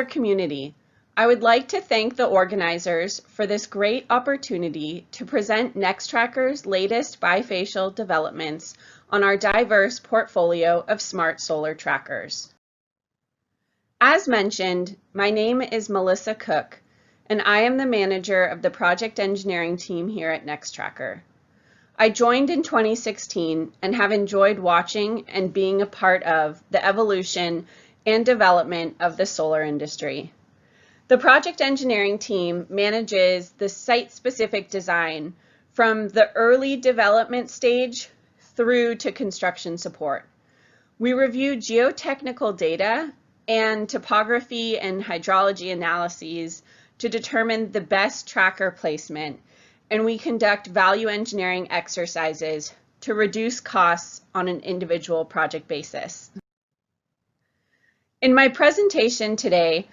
solar community, I would like to thank the organizers for this great opportunity to present Nextracker's latest bifacial developments on our diverse portfolio of smart solar trackers. As mentioned, my name is Melissa Cook, and I am the manager of the project engineering team here at Nextracker. I joined in 2016 and have enjoyed watching and being a part of the evolution and development of the solar industry. The project engineering team manages the site-specific design from the early development stage through to construction support. We review geotechnical data and topography and hydrology analyses to determine the best tracker placement, and we conduct value engineering exercises to reduce costs on an individual project basis. In my presentation today,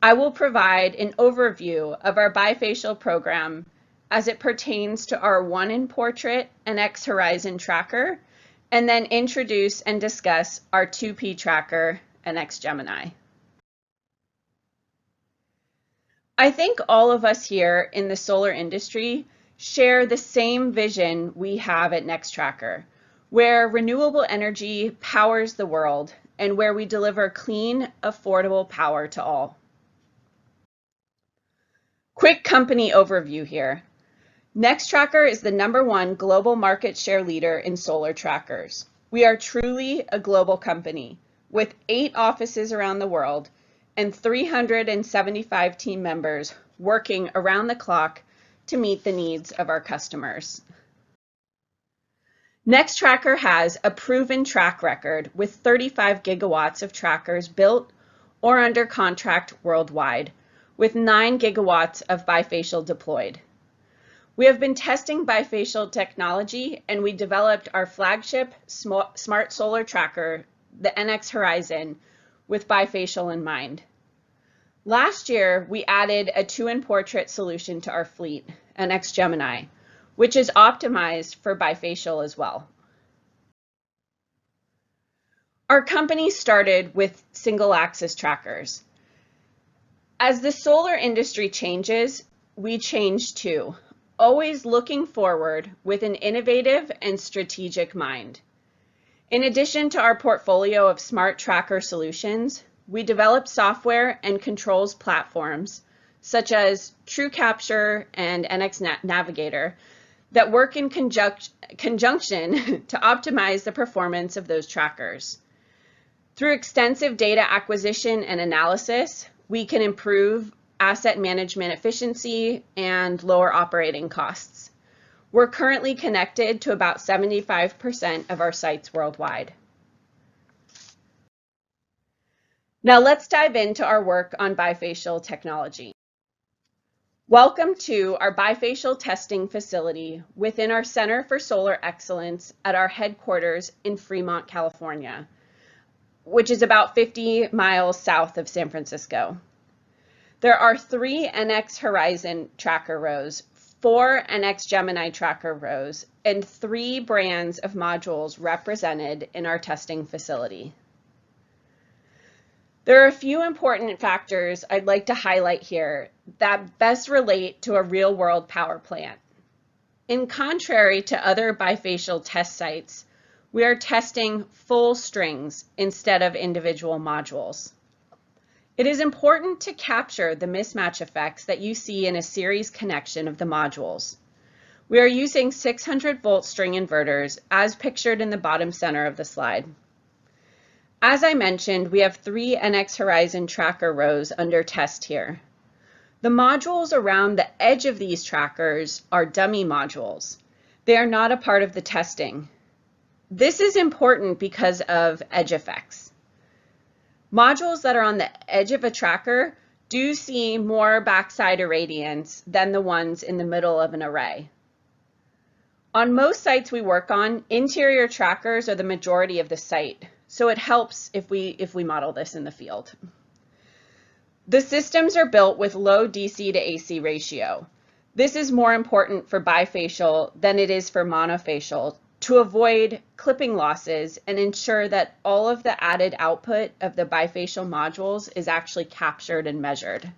I will provide an overview of our bifacial program as it pertains to our 1-in-Portrait NX Horizon tracker, and then introduce and discuss our 2P tracker, NX Gemini. I think all of us here in the solar industry share the same vision we have at Nextracker, where renewable energy powers the world and where we deliver clean, affordable power to all. Quick company overview here. Nextracker is the #1 global market share leader in solar trackers. We are truly a global company with 8 offices around the world and 375 team members working around the clock to meet the needs of our customers. Nextracker has a proven track record with 35 gigawatts of trackers built or under contract worldwide, with 9 gigawatts of bifacial deployed. We have been testing bifacial technology, and we developed our flagship smart solar tracker, the NX Horizon, with bifacial in mind. Last year, we added a 2-in-Portrait solution to our fleet, NX Gemini, which is optimized for bifacial as well. Our company started with single-axis trackers. As the solar industry changes, we change too, always looking forward with an innovative and strategic mind. In addition to our portfolio of smart tracker solutions, we develop software and controls platforms such as TrueCapture and NX Navigator that work in conjunction to optimize the performance of those trackers. Through extensive data acquisition and analysis, we can improve asset management efficiency and lower operating costs. We're currently connected to about 75% of our sites worldwide. Now let's dive into our work on bifacial technology. Welcome to our bifacial testing facility within our Center for Solar Excellence at our headquarters in Fremont, California, which is about 50 miles south of San Francisco. There are 3 NX Horizon tracker rows, 4 NX Gemini tracker rows, and 3 brands of modules represented in our testing facility. There are a few important factors I'd like to highlight here that best relate to a real-world power plant. In contrary to other bifacial test sites, we are testing full strings instead of individual modules. It is important to capture the mismatch effects that you see in a series connection of the modules. We are using 600-volt string inverters as pictured in the bottom center of the slide. As I mentioned, we have 3 NX Horizon tracker rows under test here. The modules around the edge of these trackers are dummy modules. They are not a part of the testing. This is important because of edge effects. Modules that are on the edge of a tracker do see more backside irradiance than the ones in the middle of an array. On most sites we work on, interior trackers are the majority of the site, so it helps if we model this in the field. The systems are built with low DC to AC ratio. This is more important for bifacial than it is for monofacial to avoid clipping losses and ensure that all of the added output of the bifacial modules is actually captured and measured.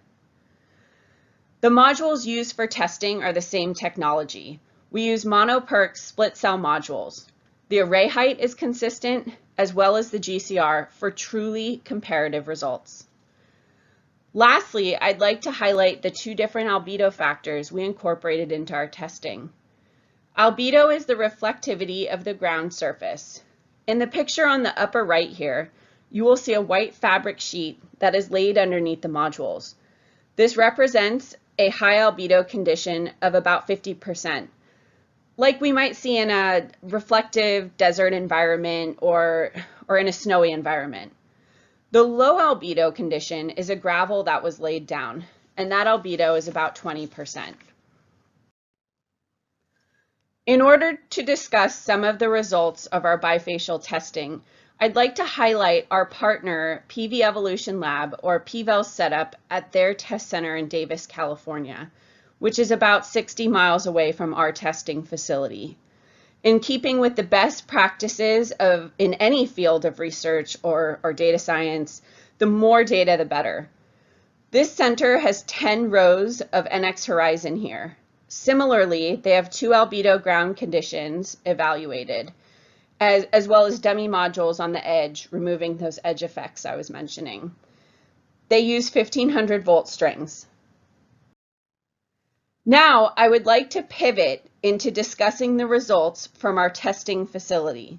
The modules used for testing are the same technology. We use mono-PERC split cell modules. The array height is consistent, as well as the GCR, for truly comparative results. Lastly, I'd like to highlight the two different albedo factors we incorporated into our testing. Albedo is the reflectivity of the ground surface. In the picture on the upper right here, you will see a white fabric sheet that is laid underneath the modules. This represents a high albedo condition of about 50%, like we might see in a reflective desert environment or in a snowy environment. The low albedo condition is a gravel that was laid down, and that albedo is about 20%. In order to discuss some of the results of our bifacial testing, I'd like to highlight our partner PV Evolution Lab, or PVSyst, setup at their test center in Davis, California, which is about 60 miles away from our testing facility. In keeping with the best practices in any field of research or data science, the more data, the better. This center has 10 rows of NX horizon here. Similarly, they have 2 albedo ground conditions evaluated, as well as dummy modules on the edge, removing those edge effects I was mentioning. They use 1500 volt strings. Now, I would like to pivot into discussing the results from our testing facility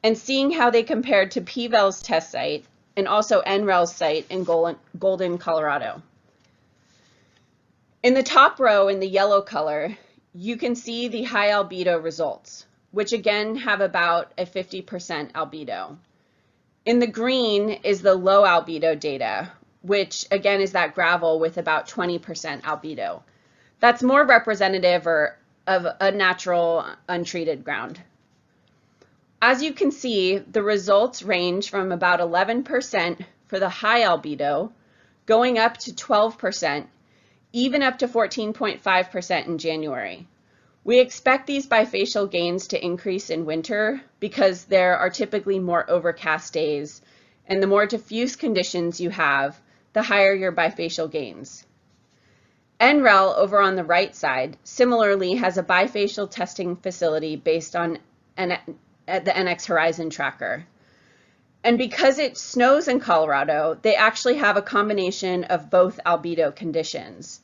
and seeing how they compared to PVEL's test site and also NREL's site in Golden, Colorado. In the top row in the yellow color, you can see the high albedo results, which again have about a 50% albedo. In the green is the low albedo data, which again is that gravel with about 20% albedo. That's more representative of a natural untreated ground. As you can see, the results range from about 11% for the high albedo, going up to 12%, even up to 14.5% in January. We expect these bifacial gains to increase in winter because there are typically more overcast days, and the more diffuse conditions you have, the higher your bifacial gains. NREL, over on the right side, similarly has a bifacial testing facility based on the NX Horizon tracker. And because it snows in Colorado, they actually have a combination of both albedo conditions.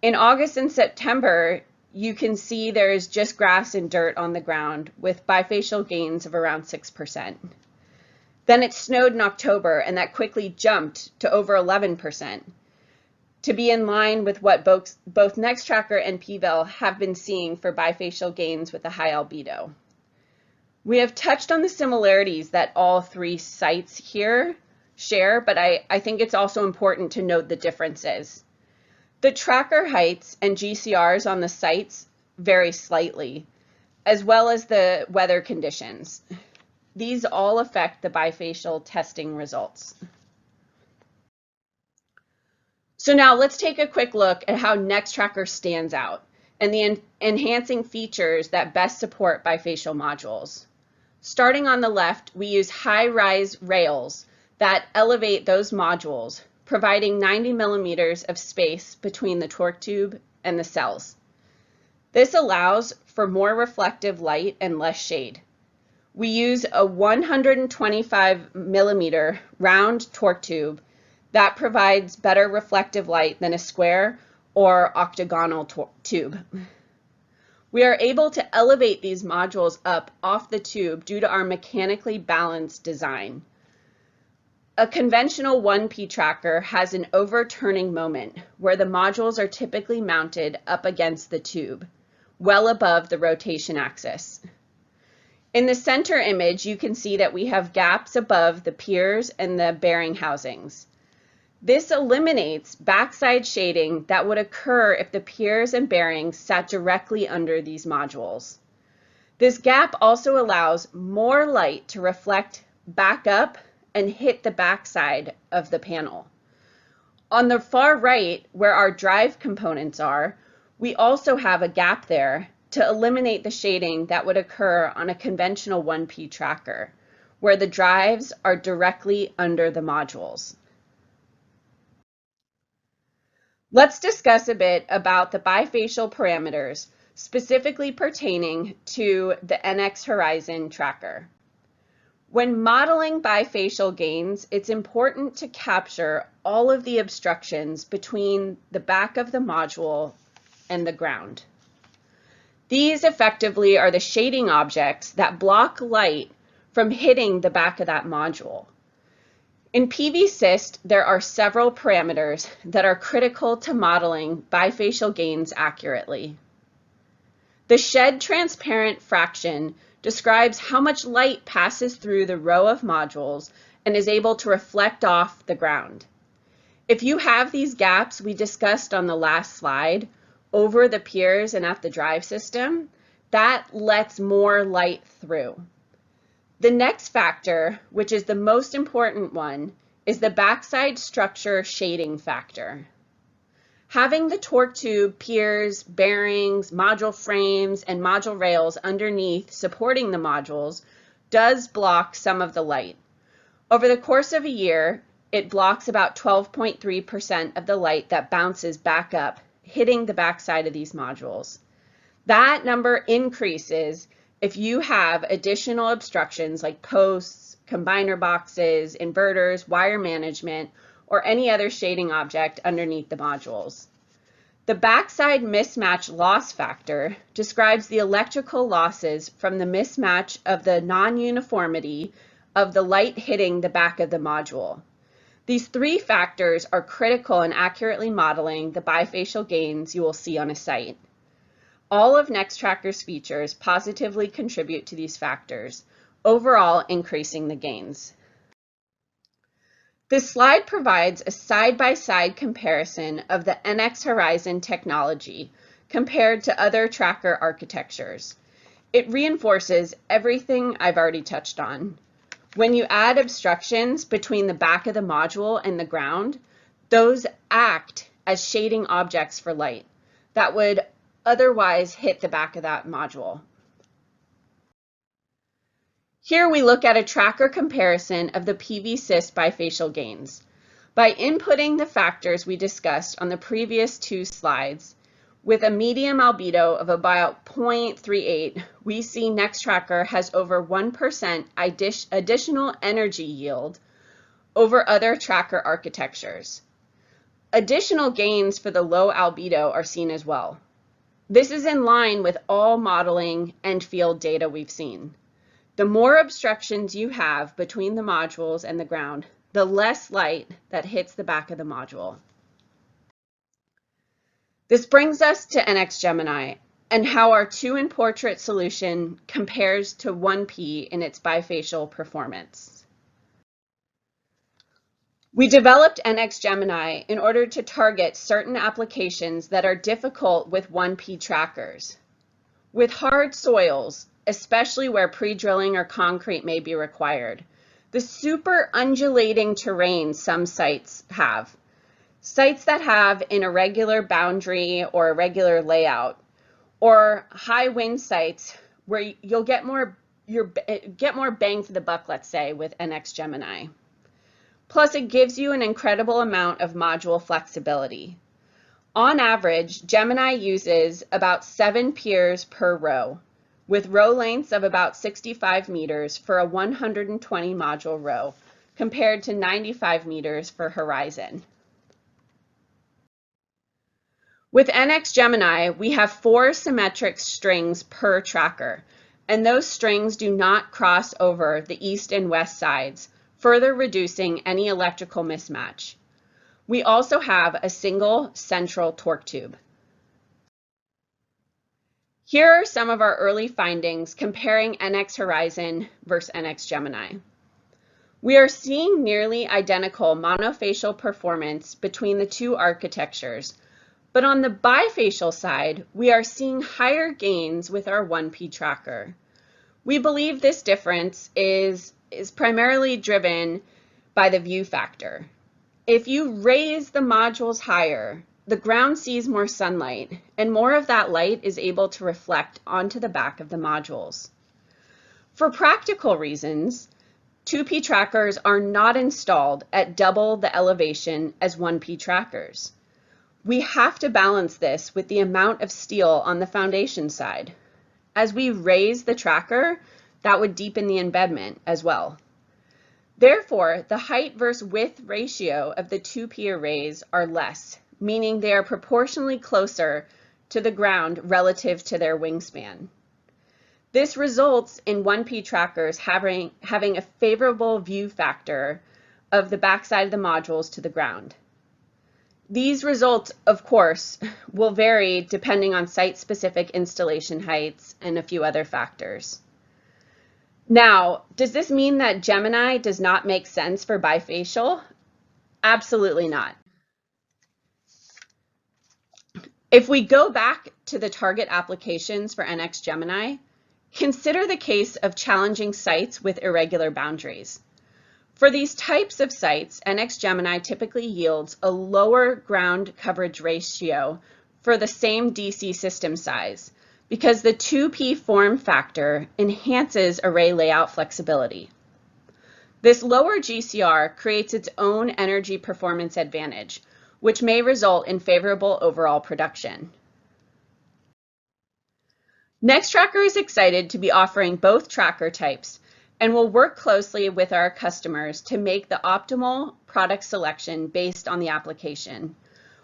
In August and September, you can see there is just grass and dirt on the ground with bifacial gains of around 6%. Then it snowed in October, and that quickly jumped to over 11%. To be in line with what both Nextracker and PVEL have been seeing for bifacial gains with a high albedo. We have touched on the similarities that all three sites here share, but I think it's also important to note the differences. The tracker heights and GCRs on the sites vary slightly, as well as the weather conditions. These all affect the bifacial testing results. So now let's take a quick look at how Nextracker stands out and the enhancing features that best support bifacial modules. Starting on the left, we use high-rise rails that elevate those modules, providing 90 millimeters of space between the torque tube and the cells. This allows for more reflective light and less shade. We use a 125 millimeter round torque tube that provides better reflective light than a square or octagonal tube. We are able to elevate these modules up off the tube due to our mechanically balanced design. A conventional 1P tracker has an overturning moment where the modules are typically mounted up against the tube, well above the rotation axis. In the center image, you can see that we have gaps above the piers and the bearing housings. This eliminates backside shading that would occur if the piers and bearings sat directly under these modules. This gap also allows more light to reflect back up and hit the backside of the panel. On the far right, where our drive components are, we also have a gap there to eliminate the shading that would occur on a conventional 1P tracker, where the drives are directly under the modules. Let's discuss a bit about the bifacial parameters specifically pertaining to the NX Horizon tracker. When modeling bifacial gains, it's important to capture all of the obstructions between the back of the module and the ground. These effectively are the shading objects that block light from hitting the back of that module. In PVSyst, there are several parameters that are critical to modeling bifacial gains accurately. The shed transparent fraction describes how much light passes through the row of modules and is able to reflect off the ground. If you have these gaps we discussed on the last slide over the piers and at the drive system, that lets more light through. The next factor, which is the most important one, is the backside structure shading factor. Having the torque tube, piers, bearings, module frames, and module rails underneath supporting the modules does block some of the light. Over the course of a year, it blocks about 12.3% of the light that bounces back up, hitting the backside of these modules. That number increases if you have additional obstructions like posts, combiner boxes, inverters, wire management, or any other shading object underneath the modules. The backside mismatch loss factor describes the electrical losses from the mismatch of the non-uniformity of the light hitting the back of the module. These three factors are critical in accurately modeling the bifacial gains you will see on a site. All of Nextracker's features positively contribute to these factors, overall increasing the gains. This slide provides a side-by-side comparison of the NX Horizon technology compared to other tracker architectures. It reinforces everything I've already touched on. When you add obstructions between the back of the module and the ground, those act as shading objects for light that would otherwise hit the back of that module. Here we look at a tracker comparison of the PVSyst bifacial gains. By inputting the factors we discussed on the previous two slides, with a medium albedo of about 0.38, we see Nextracker has over 1% additional energy yield over other tracker architectures. Additional gains for the low albedo are seen as well. This is in line with all modeling and field data we've seen. The more obstructions you have between the modules and the ground, the less light that hits the back of the module. This brings us to NX Gemini and how our 2-in-portrait solution compares to 1P in its bifacial performance. We developed NX Gemini in order to target certain applications that are difficult with 1P trackers. With hard soils, especially where pre-drilling or concrete may be required, the super undulating terrain some sites have, sites that have an irregular boundary or irregular layout, or high wind sites where you'll get more bang for the buck, let's say, with NX Gemini. Plus, it gives you an incredible amount of module flexibility. On average, Gemini uses about 7 piers per row, with row lengths of about 65 meters for a 120 module row, compared to 95 meters for Horizon. With NX Gemini, we have 4 symmetric strings per tracker, and those strings do not cross over the east and west sides, further reducing any electrical mismatch. We also have a single central torque tube. Here are some of our early findings comparing NX Horizon versus NX Gemini. We are seeing nearly identical monofacial performance between the two architectures, but on the bifacial side, we are seeing higher gains with our 1P tracker. We believe this difference is primarily driven by the view factor. If you raise the modules higher, the ground sees more sunlight, and more of that light is able to reflect onto the back of the modules. For practical reasons, 2P trackers are not installed at double the elevation as 1P trackers. We have to balance this with the amount of steel on the foundation side. As we raise the tracker, that would deepen the embedment as well. Therefore, the height versus width ratio of the 2P arrays are less, meaning they are proportionally closer to the ground relative to their wingspan. This results in 1P trackers having a favorable view factor of the backside of the modules to the ground. These results, of course, will vary depending on site-specific installation heights and a few other factors. Now, does this mean that Gemini does not make sense for bifacial? Absolutely not. If we go back to the target applications for NX Gemini, consider the case of challenging sites with irregular boundaries. For these types of sites, NX Gemini typically yields a lower ground coverage ratio for the same DC system size because the 2P form factor enhances array layout flexibility. This lower GCR creates its own energy performance advantage, which may result in favorable overall production. Nextracker is excited to be offering both tracker types and will work closely with our customers to make the optimal product selection based on the application.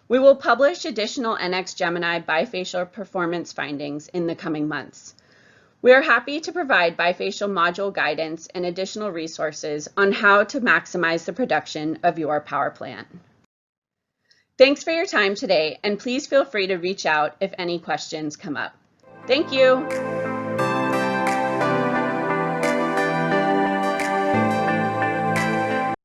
We will publish additional NX Gemini bifacial performance findings in the coming months. We are happy to provide bifacial module guidance and additional resources on how to maximize the production of your power plant. Thanks for your time today, and please feel free to reach out if any questions come up. Thank you.